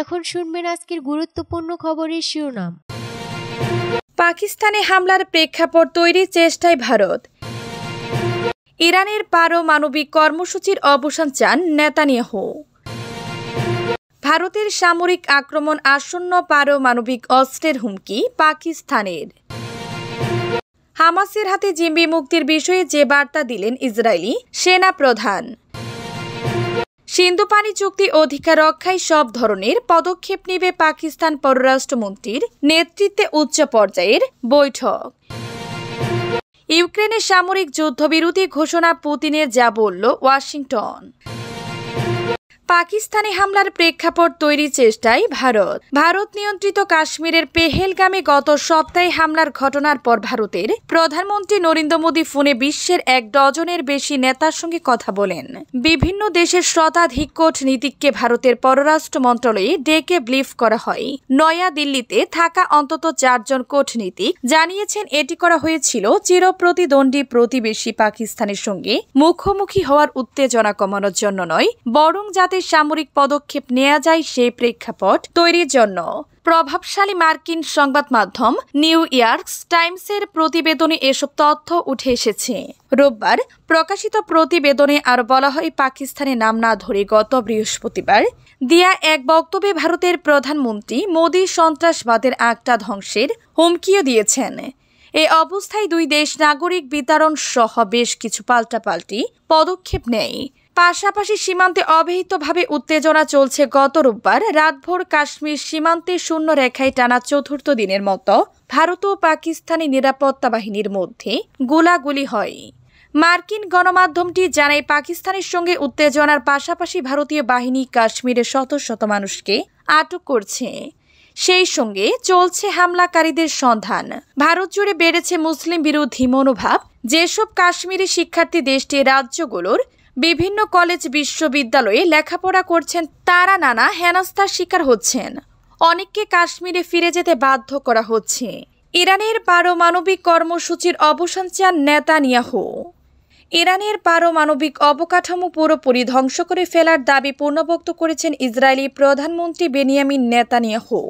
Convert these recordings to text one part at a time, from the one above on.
এখন শুনবেন আজকের গুরুত্বপূর্ণ খবরের শিরোনাম। পাকিস্তানে হামলার প্রেক্ষাপট তৈরির চেষ্টায় ভারত। ইরানের পারমাণবিক কর্মসূচির অবসান চান নেতানিয়াহু। ভারতের সামরিক আক্রমণ আসন্ন, পারমাণবিক অস্ত্রের হুমকি পাকিস্তানের। হামাসের হাতে জিম্মি মুক্তির বিষয়ে যে বার্তা দিলেন ইসরায়েলি সেনা প্রধান। সিন্ধু পানি চুক্তি অধিকার রক্ষায় সব ধরনের পদক্ষেপ নেবে পাকিস্তান পররাষ্ট্রমন্ত্রীর নেতৃত্বে উচ্চ পর্যায়ের বৈঠক। ইউক্রেনের সামরিক যুদ্ধবিরতি ঘোষণা পুতিনের, যা বলল ওয়াশিংটন। পাকিস্তানে হামলার প্রেক্ষাপট তৈরির চেষ্টায় ভারত নিয়ন্ত্রিত কাশ্মীরের পেহেলগামে গত সপ্তাহে হামলার ঘটনার পর ভারতের প্রধানমন্ত্রী নরেন্দ্র মোদী ফোনে বিশ্বের 1 ডজনের বেশি নেতার সঙ্গে কথা বলেন। বিভিন্ন দেশের শতাধিক কূটনীতিককে ভারতের পররাষ্ট্র মন্ত্রণালয়ে ডেকে ব্রিফ করা হয়। নয়া দিল্লিতে থাকা অন্তত 4 জন কূটনীতিক জানিয়েছেন, এটি করা হয়েছিল চিরপ্রতিদ্বন্দ্বী প্রতিবেশী পাকিস্তানের সঙ্গে মুখোমুখি হওয়ার উত্তেজনা কমানোর জন্য নয়, বরং যাতে সামরিক পদক্ষেপ নেওয়া যায় সেই প্রেক্ষাপট তৈরির জন্য। প্রভাবশালী মার্কিন সংবাদ মাধ্যম নিউ ইয়র্ক টাইমসের প্রতিবেদনে এসব তথ্য উঠে এসেছে। রোববার প্রকাশিত প্রতিবেদনে আরও বলা হয়, পাকিস্তানের নাম না ধরে গত বৃহস্পতিবার দেয়া এক বক্তব্যে ভারতের প্রধানমন্ত্রী মোদী সন্ত্রাসবাদের আখড়া ধ্বংসের হুমকিও দিয়েছেন। এ অবস্থায় 2 দেশ নাগরিক বিতরণ সহ বেশ কিছু পাল্টাপাল্টি পদক্ষেপ নেয়। পাশাপাশি সীমান্তে অব্যাহতভাবে উত্তেজনা চলছে। গত রোববার রাতভর কাশ্মীর সীমান্তে শূন্য রেখায় টানা 4র্থ দিনের মতো ভারত ও পাকিস্তানি নিরাপত্তা বাহিনীর মধ্যে গোলাগুলি হয়। মার্কিন গণমাধ্যমটি জানায়, পাকিস্তানের সঙ্গে উত্তেজনার পাশাপাশি ভারতীয় বাহিনী কাশ্মীরে শত শত মানুষকে আটক করছে। সেই সঙ্গে চলছে হামলাকারীদের সন্ধান। ভারত জুড়ে বেড়েছে মুসলিম বিরোধী মনোভাব। যেসব কাশ্মীরি শিক্ষার্থী দেশটির রাজ্যগুলোর বিভিন্ন কলেজ বিশ্ববিদ্যালয়ে লেখাপড়া করছেন, তারা নানা হেনস্থার শিকার হচ্ছেন। অনেককে কাশ্মীরে ফিরে যেতে বাধ্য করা হচ্ছে। ইরানের পারমাণবিক কর্মসূচির অবসান চান নেতানিয়াহু। ইরানের পারমাণবিক অবকাঠামো পুরোপুরি ধ্বংস করে ফেলার দাবি পুনর্ব্যক্ত করেছেন ইসরায়েলি প্রধানমন্ত্রী বেনিয়ামিন নেতানিয়াহু।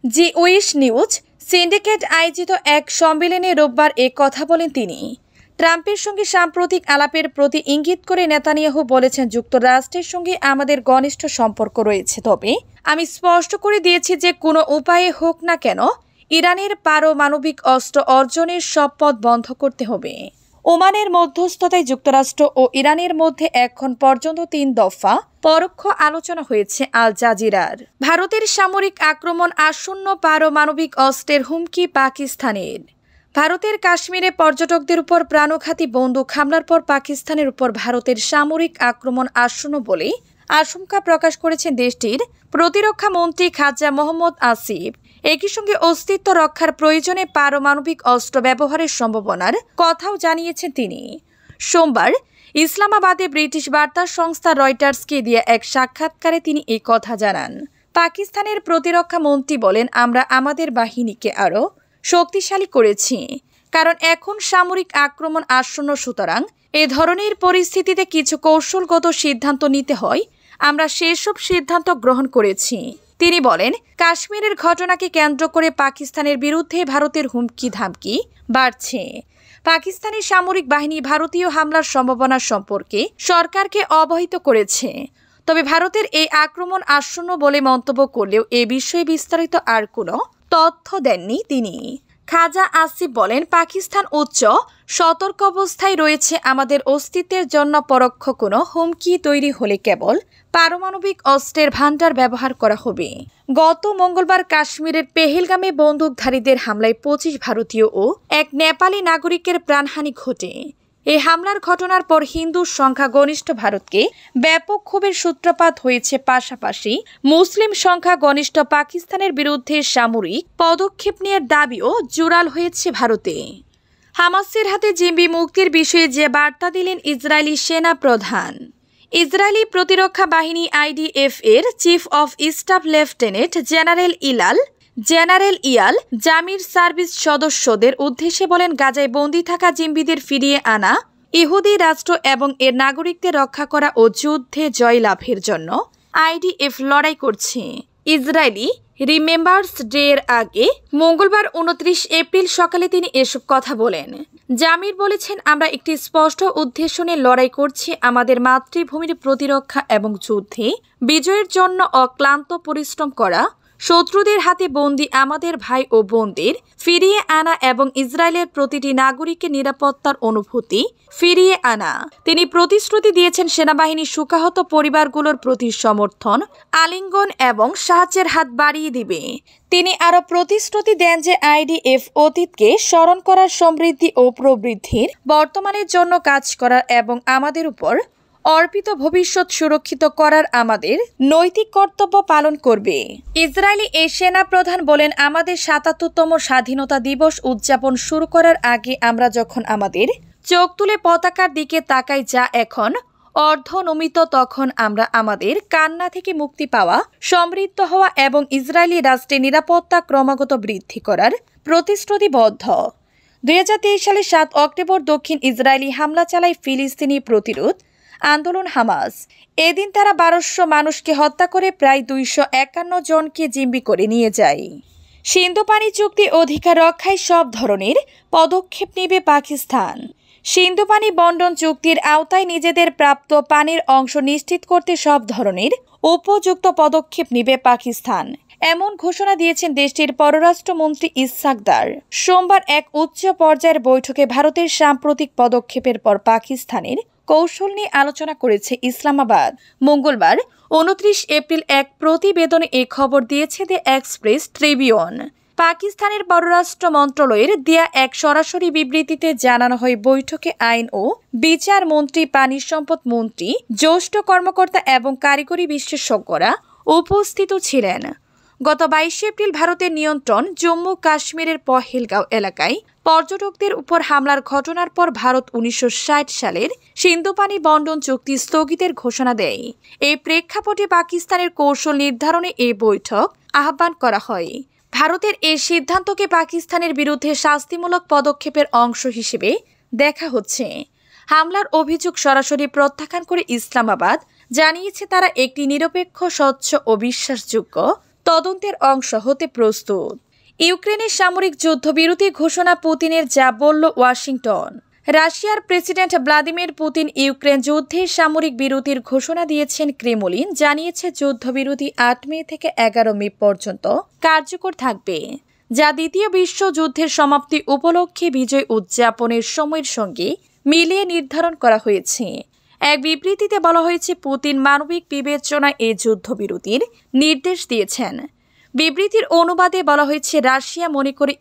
জি উইশ নিউজ সিন্ডিকেট আয়োজিত এক সম্মেলনে রোববার এ কথা বলেন তিনি। ট্রাম্পের সঙ্গে সাম্প্রতিক আলাপের প্রতি ইঙ্গিত করে নেতানিয়াহু বলেছেন, যুক্তরাষ্ট্রের সঙ্গে আমাদের ঘনিষ্ঠ সম্পর্ক রয়েছে, তবে আমি স্পষ্ট করে দিয়েছি যে কোনো উপায়ে হোক না কেন ইরানের পারমাণবিক অস্ত্র অর্জনের সব পথ বন্ধ করতে হবে। ওমানের মধ্যস্থতায় যুক্তরাষ্ট্র ও ইরানের মধ্যে এখন পর্যন্ত 3 দফা পরোক্ষ আলোচনা হয়েছে। আল জাজিরার। ভারতের সামরিক আক্রমণ আসন্ন, পারমাণবিক অস্ত্রের হুমকি পাকিস্তানের। ভারতের কাশ্মীরে পর্যটকদের উপর প্রাণঘাতী বন্দুক হামলার পর পাকিস্তানের উপর ভারতের সামরিক আক্রমণ আসন্ন বলে আশঙ্কা প্রকাশ করেছেন দেশটির প্রতিরক্ষা মন্ত্রী খাজা মোহাম্মদ আসিফ। একই সঙ্গে অস্তিত্ব রক্ষার প্রয়োজনে পারমাণবিক অস্ত্র ব্যবহারের সম্ভাবনার কথাও জানিয়েছেন তিনি। সোমবার ইসলামাবাদে ব্রিটিশ বার্তা সংস্থা রয়টার্সকে দিয়ে এক সাক্ষাৎকারে তিনি এই কথা জানান। পাকিস্তানের প্রতিরক্ষা মন্ত্রী বলেন, আমরা আমাদের বাহিনীকে আরও শক্তিশালী করেছি, কারণ এখন সামরিক আক্রমণ আসন্ন, সুতরাং এ ধরনের পরিস্থিতিতে কিছু কৌশলগত সিদ্ধান্ত নিতে হয়। আমরা সেসব সিদ্ধান্ত গ্রহণ করেছি। তিনি বলেন, কাশ্মীরের ঘটনাকে কেন্দ্র করে পাকিস্তানের বিরুদ্ধে ভারতের হুমকি ধামকি বাড়ছে। পাকিস্তানি সামরিক বাহিনী ভারতীয় হামলার সম্ভাবনা সম্পর্কে সরকারকে অবহিত করেছে, তবে ভারতের এই আক্রমণ আসন্ন বলে মন্তব্য করলেও এ বিষয়ে বিস্তারিত আর কোনো তথ্য দেননি তিনি। খাজা আসিফ বলেন, পাকিস্তান উচ্চ সতর্ক অবস্থায় রয়েছে। আমাদের অস্তিত্বের জন্য পরোক্ষ কোনো হুমকি তৈরি হলে কেবল পারমাণবিক অস্ত্রের ভান্ডার ব্যবহার করা হবে। গত মঙ্গলবার কাশ্মীরের পেহেলগামে বন্দুকধারীদের হামলায় 25 ভারতীয় ও 1 নেপালি নাগরিকের প্রাণহানি ঘটে। এই হামলার ঘটনার পর হিন্দু সংখ্যাগরিষ্ঠ ভারতকে ব্যাপক ক্ষোভের সূত্রপাত হয়েছে। পাশাপাশি মুসলিম সংখ্যাগরিষ্ঠ পাকিস্তানের বিরুদ্ধে সামরিক পদক্ষেপ নেওয়ার দাবিও জোরাল হয়েছে ভারতে। হামাসের হাতে জিম্মি মুক্তির বিষয়ে যে বার্তা দিলেন ইসরায়েলি সেনা প্রধান। ইসরায়েলি প্রতিরক্ষা বাহিনী IDF এর chief of staff lieutenant general Eyal Zamir service সদস্যদের উদ্দেশ্যে বলেন, গাজায় বন্দী থাকা জিম্মিদের ফিরিয়ে আনা, ইহুদি রাষ্ট্র এবং এর নাগরিকদের রক্ষা করা ও যুদ্ধে জয়লাভের জন্য IDF লড়াই করছে। ইসরায়েলি রিমেম্বার্স ডে এর আগে মঙ্গলবার 29 এপ্রিল সকালে তিনি এসব কথা বলেন। জামির বলেছেন, আমরা একটি স্পষ্ট উদ্দেশ্য নিয়ে লড়াই করছি, আমাদের মাতৃভূমির প্রতিরক্ষা এবং যুদ্ধে বিজয়ের জন্য অক্লান্ত পরিশ্রম করা, শত্রুদের হাতে বন্দী আমাদের ভাই ও বোনদের ফিরিয়ে আনা এবং ইসরায়েলের প্রতিটি নাগরিকের নিরাপত্তার অনুভূতি ফিরিয়ে আনা। তিনি প্রতিশ্রুতি দিয়েছেন সেনাবাহিনী শোকাহত পরিবারগুলোর প্রতি সমর্থন, আলিঙ্গন এবং সাহায্যের হাত বাড়িয়ে দিবে। তিনি আরও প্রতিশ্রুতি দেন যে আইডিএফ অতীতকে স্মরণ করার, সমৃদ্ধি ও প্রবৃদ্ধির বর্তমানের জন্য কাজ করার এবং আমাদের উপর অর্পিত ভবিষ্যৎ সুরক্ষিত করার আমাদের নৈতিক কর্তব্য পালন করবে। ইসরায়েলি এই সেনা প্রধান বলেন, আমাদের ৭৭তম স্বাধীনতা দিবস উদযাপন শুরু করার আগে আমরা যখন আমাদের চোখ তুলে পতাকার দিকে তাকাই যা এখন অর্ধনমিত, তখন আমরা আমাদের কান্না থেকে মুক্তি পাওয়া, সমৃদ্ধ হওয়া এবং ইসরায়েলি রাষ্ট্রের নিরাপত্তা ক্রমাগত বৃদ্ধি করার প্রতিশ্রুতিবদ্ধ। ২০২৩ সালের ৭ অক্টোবর দক্ষিণ ইসরায়েলি হামলা চালায় ফিলিস্তিনি প্রতিরোধ আন্দোলন হামাস। এদিন তারা ১২০০ মানুষকে হত্যা করে প্রায় ২৫১ জনকে জিম্মি করে নিয়ে যায়। সিন্ধু পানি চুক্তি অধিকার রক্ষায় সব ধরনের পদক্ষেপ নেবে পাকিস্তান। সিন্ধু পানি বন্টন চুক্তির আওতায় নিজেদের প্রাপ্ত পানির অংশ নিশ্চিত করতে সব ধরনের উপযুক্ত পদক্ষেপ নেবে পাকিস্তান, এমন ঘোষণা দিয়েছেন দেশটির পররাষ্ট্রমন্ত্রী ইসহাক দার। সোমবার এক উচ্চ পর্যায়ের বৈঠকে ভারতের সাম্প্রতিক পদক্ষেপের পর পাকিস্তানের কৌশল নিয়ে আলোচনা করেছে ইসলামাবাদ। মঙ্গলবার 29 এপ্রিল এক প্রতিবেদনে এ খবর দিয়েছে দ্য এক্সপ্রেস ট্রিবিউন। পাকিস্তানের পররাষ্ট্র মন্ত্রণালয়ের দেয়া এক সরাসরি বিবৃতিতে জানানো হয়, বৈঠকে আইন ও বিচার মন্ত্রী, পানি সম্পদ মন্ত্রী, জ্যেষ্ঠ কর্মকর্তা এবং কারিগরি বিশেষজ্ঞরা উপস্থিত ছিলেন। গত 22 এপ্রিল ভারতের নিয়ন্ত্রণ জম্মু কাশ্মীরের পহেলগাঁও এলাকায় পর্যটকদের উপর হামলার ঘটনার পর ভারত 1960 সালের সিন্ধু পানি বন্টন চুক্তি স্থগিতের ঘোষণা দেয়। এই প্রেক্ষাপটে পাকিস্তানের কৌশল নির্ধারণে এই বৈঠক আহ্বান করা হয়। ভারতের এই সিদ্ধান্তকে পাকিস্তানের বিরুদ্ধে শাস্তিমূলক পদক্ষেপের অংশ হিসেবে দেখা হচ্ছে। হামলার অভিযোগ সরাসরি প্রত্যাখ্যান করে ইসলামাবাদ জানিয়েছে তারা একটি নিরপেক্ষ, স্বচ্ছ ও বিশ্বাসযোগ্য তদন্তের অংশ হতে প্রস্তুত। ইউক্রেনের সামরিক যুদ্ধবিরতি ঘোষণা পুতিনের, যা বলল ওয়াশিংটন। রাশিয়ার প্রেসিডেন্ট ভ্লাদিমির পুতিন ইউক্রেন যুদ্ধের সামরিক বিরতির ঘোষণা দিয়েছেন। ক্রেমলিন জানিয়েছে যুদ্ধবিরতি ৮ মে থেকে ১১ মে পর্যন্ত কার্যকর থাকবে, যা দ্বিতীয় বিশ্বযুদ্ধের সমাপ্তি উপলক্ষে বিজয় উদযাপনের সময়ের সঙ্গে মিলিয়ে নির্ধারণ করা হয়েছে। এক বিবৃতিতে বলা হয়েছে, পুতিন মানবিক বিবেচনায় এই যুদ্ধবিরতির নির্দেশ দিয়েছেন। বিবৃতির অনুবাদে বলা হয়েছে, রাশিয়া মনে করে